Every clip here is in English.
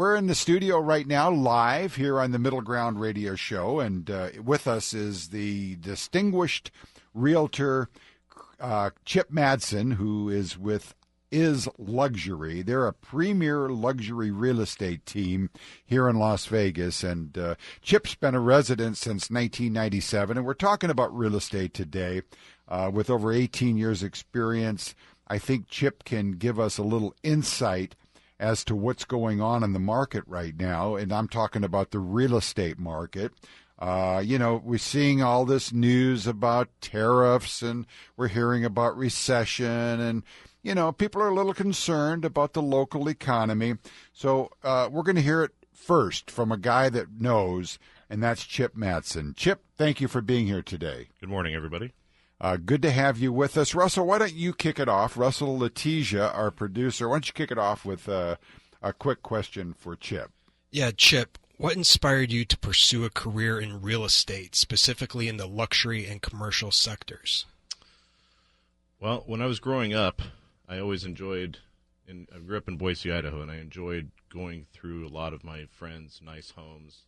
We're in the studio right now, live here on the Middle Ground Radio Show, and with us is the distinguished realtor Chip Madsen, who is with Is Luxury. They're a premier luxury real estate team here in Las Vegas, and Chip's been a resident since 1997, and we're talking about real estate today. With over 18 years' experience, I think Chip can give us a little insight as to what's going on in the market right now, and I'm talking about the real estate market. We're seeing all this news about tariffs, and we're hearing about recession, and, people are a little concerned about the local economy. So we're going to hear it first from a guy that knows, and that's Chip Madsen. Chip, thank you for being here today. Good morning, everybody. Good to have you with us. Russell, why don't you kick it off? Russell Letizia, our producer, why don't you kick it off with a quick question for Chip? Yeah, Chip, what inspired you to pursue a career in real estate, specifically in the luxury and commercial sectors? Well, when I was growing up, I always enjoyed, I grew up in Boise, Idaho, and I enjoyed going through a lot of my friends' nice homes.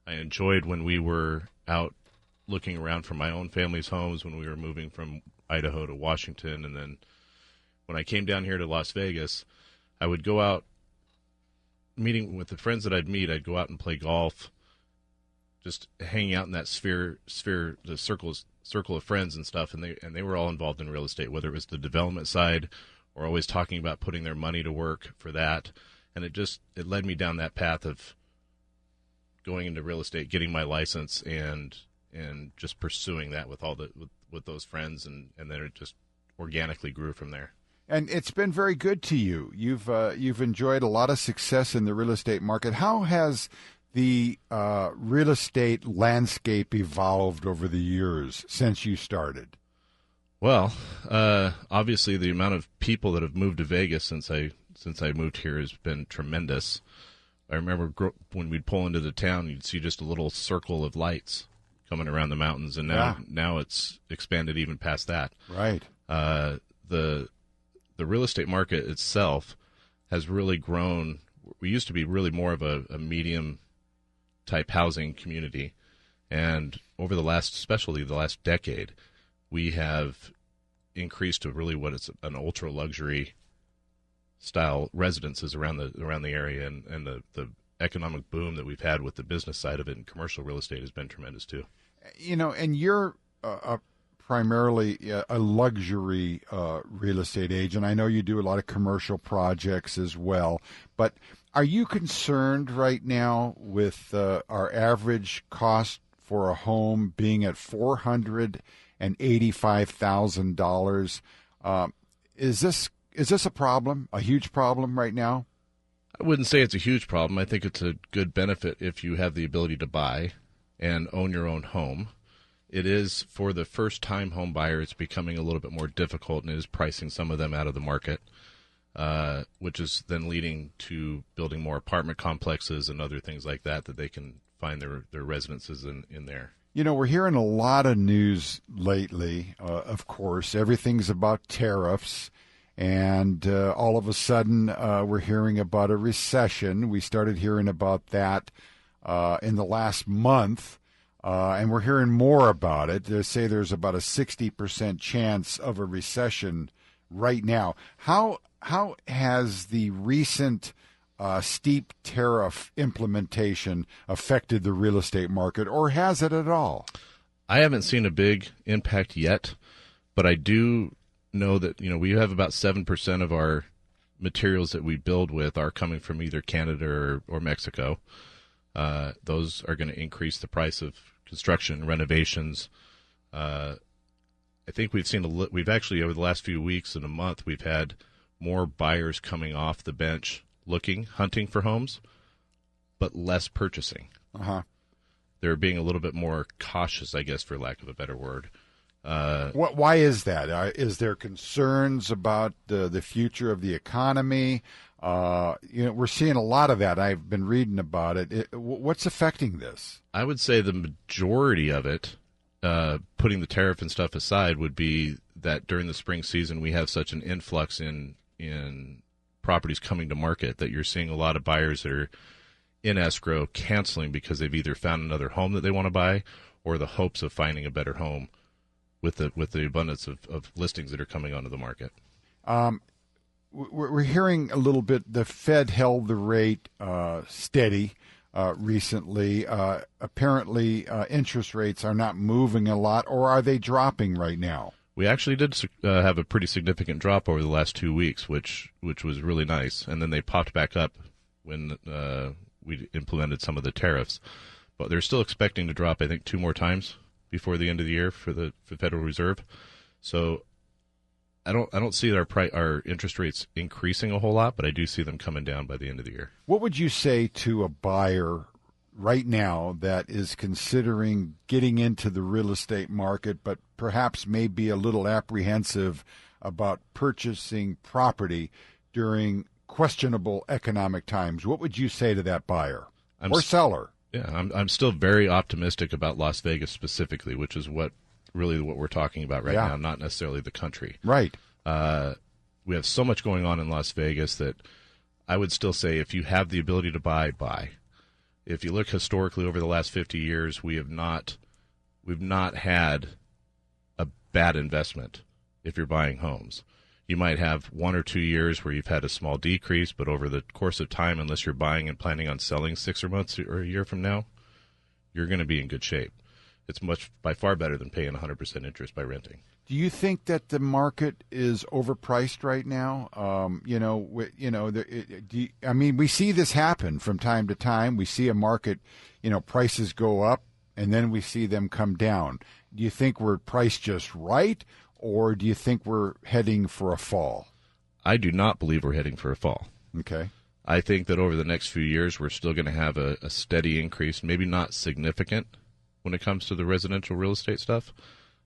I enjoyed when we were out looking around for my own family's homes when we were moving from Idaho to Washington. And then when I came down here to Las Vegas, I would go out meeting with the friends that I'd meet. I'd go out and play golf, just hanging out in that the circle of friends and stuff. And they were all involved in real estate, whether it was the development side or always talking about putting their money to work for that. And it led me down that path of going into real estate, getting my license, and just pursuing that with with those friends, and then it just organically grew from there. And it's been very good to you. You've enjoyed a lot of success in the real estate market. How has the real estate landscape evolved over the years since you started? Well, obviously the amount of people that have moved to Vegas since I moved here has been tremendous. I remember when we'd pull into the town, you'd see just a little circle of lights coming around the mountains, and now it's expanded even past that. Right. The real estate market itself has really grown. We used to be really more of a medium type housing community, and over especially the last decade, we have increased to really what is an ultra luxury style residences around the area, and the economic boom that we've had with the business side of it and commercial real estate has been tremendous too. And you're primarily a luxury real estate agent. I know you do a lot of commercial projects as well, but are you concerned right now with our average cost for a home being at $485,000? Is this a problem, a huge problem right now? I wouldn't say it's a huge problem. I think it's a good benefit if you have the ability to buy and own your own home. It is, for the first-time home buyer, it's becoming a little bit more difficult, and it is pricing some of them out of the market, which is then leading to building more apartment complexes and other things like that they can find their residences in there. We're hearing a lot of news lately, of course. Everything's about tariffs. And all of a sudden, we're hearing about a recession. We started hearing about that in the last month, and we're hearing more about it. They say there's about a 60% chance of a recession right now. How has the recent steep tariff implementation affected the real estate market, or has it at all? I haven't seen a big impact yet, but I do know that we have about 7% of our materials that we build with are coming from either Canada or Mexico. Those are going to increase the price of construction, renovations. I think we've actually, over the last few weeks and a month, we've had more buyers coming off the bench hunting for homes, but less purchasing. They're being a little bit more cautious, I guess, for lack of a better word. Why is that? Is there concerns about the future of the economy? We're seeing a lot of that. I've been reading about it. What's affecting this? I would say the majority of it, putting the tariff and stuff aside, would be that during the spring season we have such an influx in properties coming to market that you're seeing a lot of buyers that are in escrow canceling because they've either found another home that they want to buy or the hopes of finding a better home with the abundance of listings that are coming onto the market. We're hearing a little bit, the Fed held the rate steady recently. Apparently, interest rates are not moving a lot, or are they dropping right now? We actually did have a pretty significant drop over the last 2 weeks, which was really nice. And then they popped back up when we implemented some of the tariffs. But they're still expecting to drop, I think, 2 more times before the end of the year for the Federal Reserve. So I don't see our interest rates increasing a whole lot, but I do see them coming down by the end of the year. What would you say to a buyer right now that is considering getting into the real estate market, but perhaps may be a little apprehensive about purchasing property during questionable economic times? What would you say to that buyer or seller? Yeah, I'm still very optimistic about Las Vegas specifically, which is what we're talking about right now, not necessarily the country. Right. We have so much going on in Las Vegas that I would still say if you have the ability to buy. If you look historically over the last 50 years, we've not had a bad investment if you're buying homes. You might have 1 or 2 years where you've had a small decrease, but over the course of time, unless you're buying and planning on selling 6 months or a year from now, you're going to be in good shape. It's by far better than paying 100% interest by renting. Do you think that the market is overpriced right now? We see this happen from time to time. We see a market, prices go up, and then we see them come down. Do you think we're priced just right, or do you think we're heading for a fall? I do not believe we're heading for a fall. Okay. I think that over the next few years, we're still going to have a steady increase, maybe not significant when it comes to the residential real estate stuff.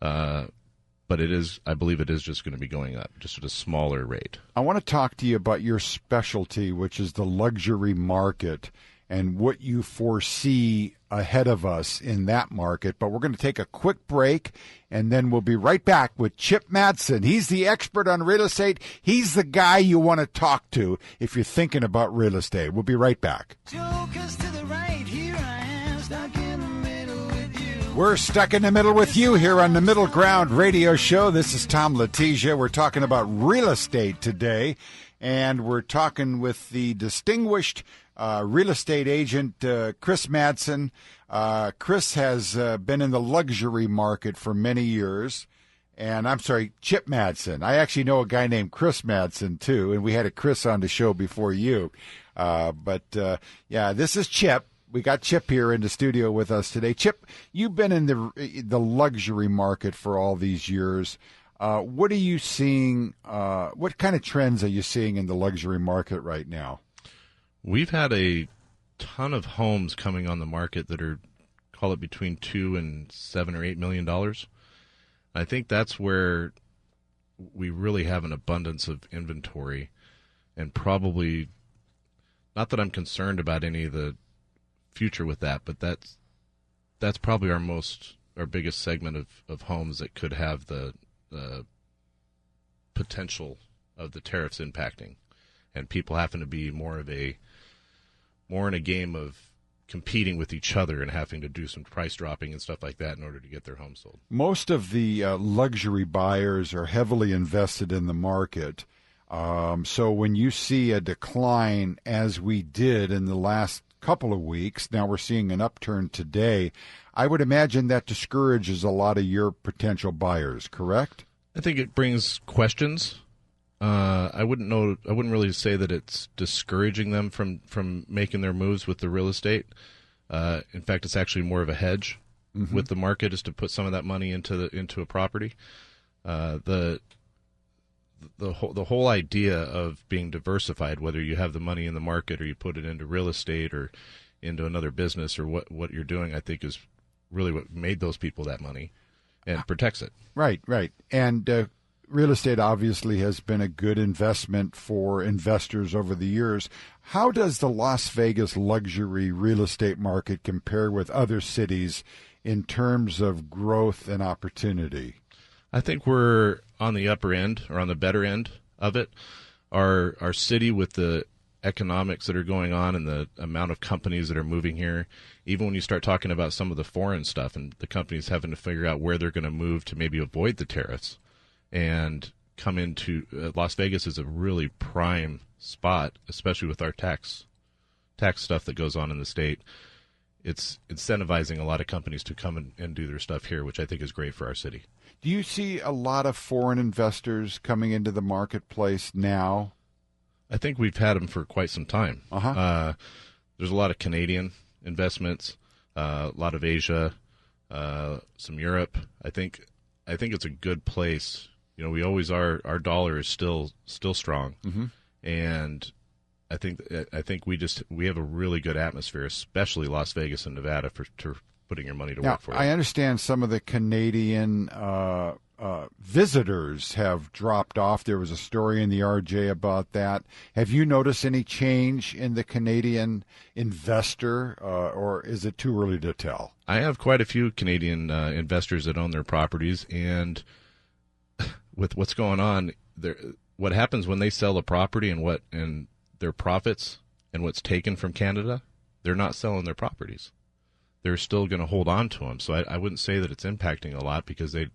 But I believe it is just going to be going up, just at a smaller rate. I want to talk to you about your specialty, which is the luxury market, and what you foresee ahead of us in that market. But we're going to take a quick break, and then we'll be right back with Chip Madsen. He's the expert on real estate. He's the guy you want to talk to if you're thinking about real estate. We'll be right back. Jokers to the right, here I am, stuck in the middle with you. We're stuck in the middle with you here on the Middle Ground Radio Show. This is Tom Letizia. We're talking about real estate today, and we're talking with the distinguished real estate agent, Chris Madsen. Chris has been in the luxury market for many years. And I'm sorry, Chip Madsen. I actually know a guy named Chris Madsen, too, and we had a Chris on the show before you. This is Chip. We got Chip here in the studio with us today. Chip, you've been in the luxury market for all these years. What are you seeing? What kind of trends are you seeing in the luxury market right now? We've had a ton of homes coming on the market that are, call it between $2 and $7 or $8 million. I think that's where we really have an abundance of inventory, and probably, not that I'm concerned about any of the future with that, but that's probably our biggest segment of homes that could have the potential of the tariffs impacting, and people having to be more in a game of competing with each other and having to do some price dropping and stuff like that in order to get their home sold. Most of the luxury buyers are heavily invested in the market. So when you see a decline, as we did in the last couple of weeks, now we're seeing an upturn today, I would imagine that discourages a lot of your potential buyers, correct? I think it brings questions. I wouldn't really say that it's discouraging them from making their moves with the real estate. In fact, it's actually more of a hedge with the market, is to put some of that money into a property. The whole idea of being diversified, whether you have the money in the market or you put it into real estate or into another business or what you're doing, I think is really what made those people that money and protects it. Right. And real estate obviously has been a good investment for investors over the years. How does the Las Vegas luxury real estate market compare with other cities in terms of growth and opportunity? I think we're on the upper end or on the better end of it. our city, with the economics that are going on and the amount of companies that are moving here, even when you start talking about some of the foreign stuff and the companies having to figure out where they're going to move to maybe avoid the tariffs and come into Las Vegas is a really prime spot, especially with our tax stuff that goes on in the state. It's incentivizing a lot of companies to come and do their stuff here, which I think is great for our city. Do you see a lot of foreign investors coming into the marketplace now? I think we've had them for quite some time. There's a lot of Canadian investments, a lot of Asia, some Europe. I think it's a good place. You know, we always are. Our dollar is still strong, and I think we have a really good atmosphere, especially Las Vegas and Nevada, for putting your money to work for you. I understand some of the Canadian visitors have dropped off. There was a story in the RJ about that. Have you noticed any change in the Canadian investor, or is it too early to tell? I have quite a few Canadian investors that own their properties, and with what's going on, what happens when they sell a property and their profits and what's taken from Canada, they're not selling their properties. They're still going to hold on to them. So I wouldn't say that it's impacting a lot because they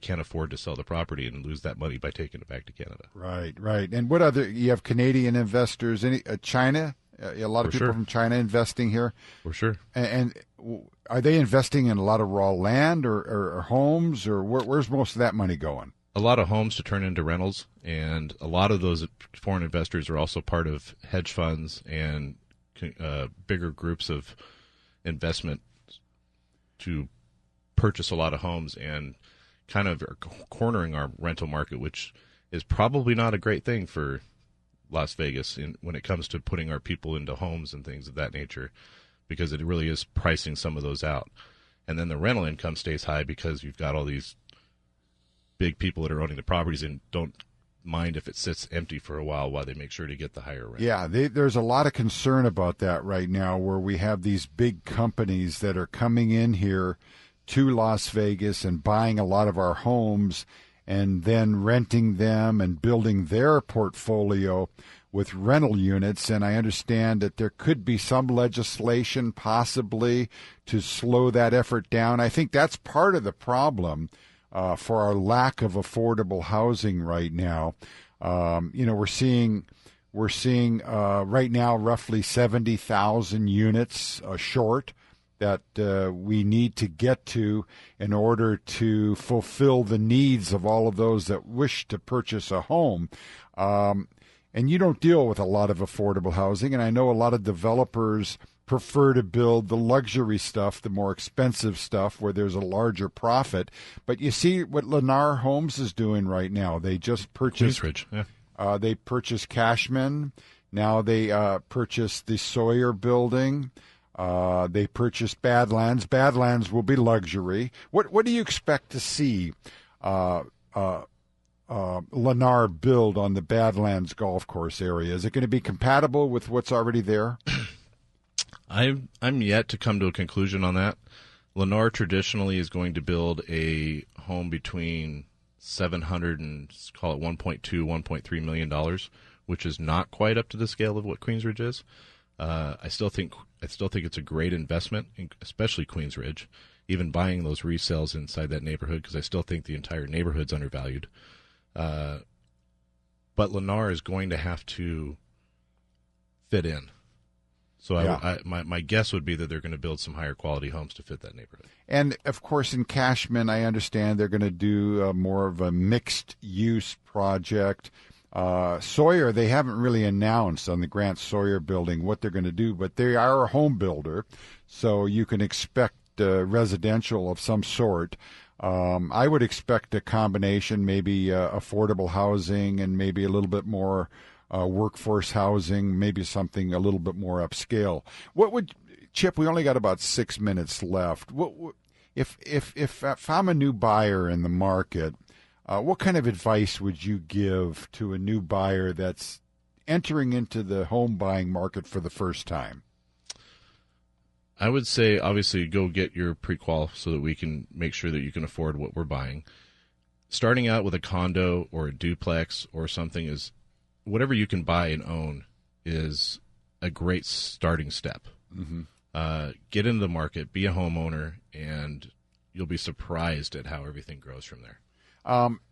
can't afford to sell the property and lose that money by taking it back to Canada. Right. And what other, you have Canadian investors, China? A lot of people from China investing here? For sure. And are they investing in a lot of raw land or homes, or where's most of that money going? A lot of homes to turn into rentals, and a lot of those foreign investors are also part of hedge funds and bigger groups of investment to purchase a lot of homes and kind of are cornering our rental market, which is probably not a great thing for Las Vegas when it comes to putting our people into homes and things of that nature, because it really is pricing some of those out. And then the rental income stays high because you've got all these big people that are owning the properties and don't mind if it sits empty for a while they make sure to get the higher rent. Yeah, there's a lot of concern about that right now, where we have these big companies that are coming in here to Las Vegas and buying a lot of our homes and then renting them and building their portfolio with rental units. And I understand that there could be some legislation possibly to slow that effort down. I think that's part of the problem for our lack of affordable housing right now. We're seeing right now roughly 70,000 units short that we need to get to in order to fulfill the needs of all of those that wish to purchase a home. And you don't deal with a lot of affordable housing, and I know a lot of developers prefer to build the luxury stuff, the more expensive stuff where there's a larger profit. But you see what Lennar Homes is doing right now. They just purchased Queensridge, yeah. They purchased Cashman. Now they purchased the Sawyer building. They purchased Badlands. Badlands will be luxury. What do you expect to see Lennar build on the Badlands golf course area? Is it going to be compatible with what's already there? I'm yet to come to a conclusion on that. Lennar traditionally is going to build a home between $700 and call it $1.2-1.3 million, which is not quite up to the scale of what Queensridge is. I still think it's a great investment, especially Queensridge, even buying those resales inside that neighborhood, because I still think the entire neighborhood's undervalued. But Lennar is going to have to fit in. So yeah. My guess would be that they're going to build some higher quality homes to fit that neighborhood. And, of course, in Cashman, I understand they're going to do more of a mixed-use project. Sawyer, they haven't really announced on the Grant Sawyer building what they're going to do, but they are a home builder, so you can expect residential of some sort. I would expect a combination, maybe affordable housing and maybe a little bit more workforce housing, maybe something a little bit more upscale. Chip, we only got about 6 minutes left. If I'm a new buyer in the market, what kind of advice would you give to a new buyer that's entering into the home buying market for the first time? I would say, obviously, go get your pre-qual so that we can make sure that you can afford what we're buying. Starting out with a condo or a duplex or something whatever you can buy and own is a great starting step. Mm-hmm. Get into the market, be a homeowner, and you'll be surprised at how everything grows from there.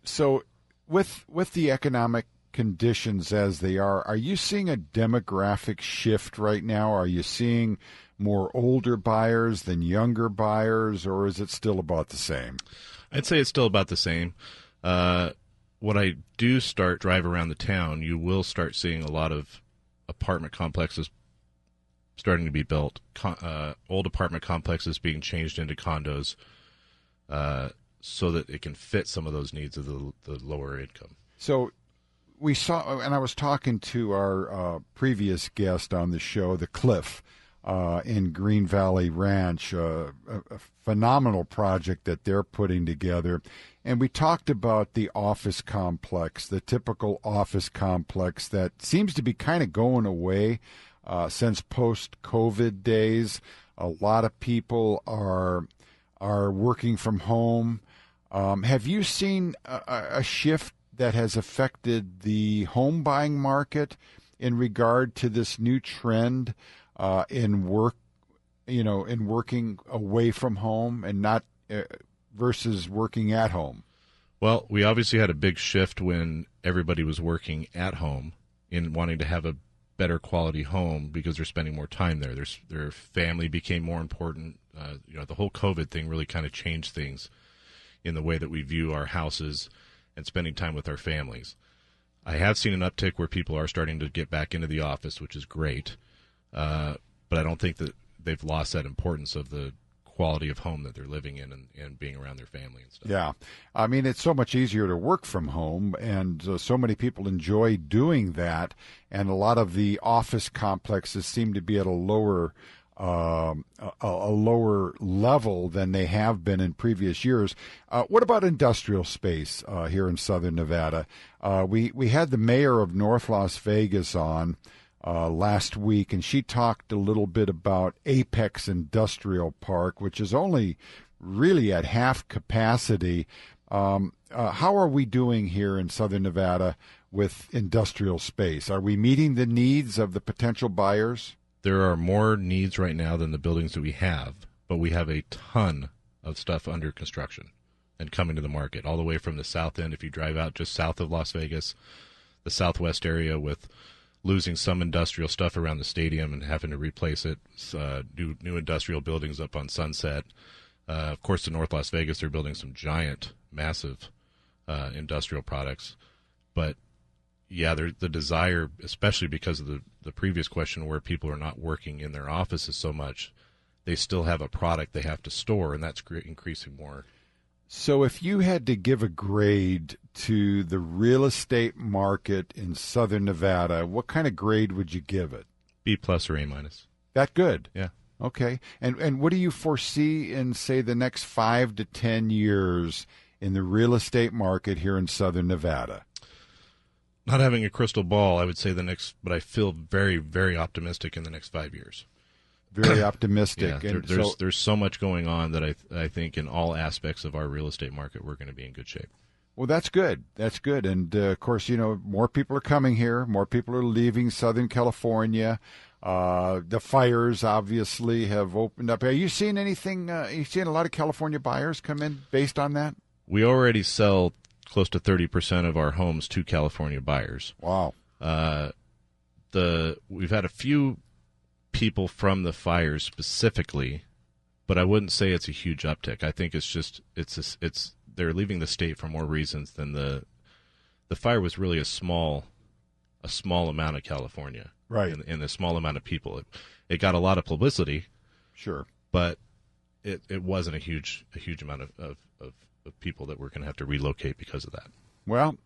So with the economic conditions as they are you seeing a demographic shift right now? Are you seeing more older buyers than younger buyers, or is it still about the same? I'd say it's still about the same. When I do start drive around the town, you will start seeing a lot of apartment complexes starting to be built, old apartment complexes being changed into condos, so that it can fit some of those needs of the lower income. So we saw, and I was talking to our previous guest on the show, the Cliff, in Green Valley Ranch, a phenomenal project that they're putting together. And we talked about the office complex, the typical office complex that seems to be kind of going away since post-COVID days. A lot of people are working from home. Have you seen a shift that has affected the home buying market in regard to this new trend in working away from home and not versus working at home? Well, we obviously had a big shift when everybody was working at home in wanting to have a better quality home because they're spending more time there. Their family became more important. The whole COVID thing really kind of changed things in the way that we view our houses and spending time with our families. I have seen an uptick where people are starting to get back into the office, which is great. But I don't think that they've lost that importance of the quality of home that they're living in and being around their family and stuff. Yeah. I mean, it's so much easier to work from home, and so many people enjoy doing that, and a lot of the office complexes seem to be at a lower level than they have been in previous years. What about industrial space here in Southern Nevada? We had the mayor of North Las Vegas on last week, and she talked a little bit about Apex Industrial Park, which is only really at half capacity. How are we doing here in Southern Nevada with industrial space? Are we meeting the needs of the potential buyers? There are more needs right now than the buildings that we have, but we have a ton of stuff under construction and coming to the market, all the way from the south end. If you drive out just south of Las Vegas, the southwest area, with losing some industrial stuff around the stadium and having to replace it, new industrial buildings up on Sunset. Of course, in North Las Vegas, they're building some giant, massive industrial products. But yeah, the desire, especially because of the previous question where people are not working in their offices so much, they still have a product they have to store, and that's increasing more. So if you had to give a grade to the real estate market in Southern Nevada, what kind of grade would you give it? B+ or A-. That good? Yeah. Okay. And what do you foresee in, say, the next 5 to 10 years in the real estate market here in Southern Nevada? Not having a crystal ball, I would say but I feel very, very optimistic in the next 5 years. Very optimistic. Yeah, and there's so much going on that I think in all aspects of our real estate market we're going to be in good shape. Well, that's good. That's good. And, of course, more people are coming here. More people are leaving Southern California. The fires, obviously, have opened up. Are you seeing anything? Are you seeing a lot of California buyers come in based on that? We already sell close to 30% of our homes to California buyers. Wow. We've had a few people from the fires specifically, but I wouldn't say it's a huge uptick. I think it's they're leaving the state for more reasons than the fire was really a small amount of California, right? And a small amount of people. It got a lot of publicity, sure, but it wasn't a huge amount of people that we're going to have to relocate because of that. Well,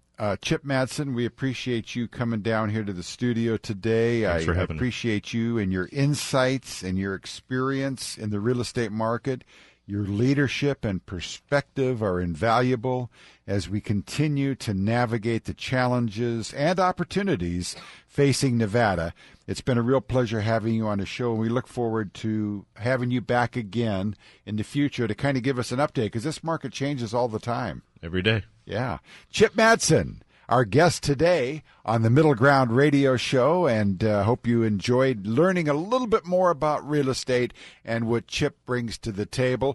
Chip Madsen, we appreciate you coming down here to the studio today. Thanks for having me. Appreciate you and your insights and your experience in the real estate market. Your leadership and perspective are invaluable as we continue to navigate the challenges and opportunities facing Nevada. It's been a real pleasure having you on the show, and we look forward to having you back again in the future to kind of give us an update, because this market changes all the time. Every day. Yeah. Chip Madsen, our guest today on the Middle Ground Radio Show, and hope you enjoyed learning a little bit more about real estate and what Chip brings to the table.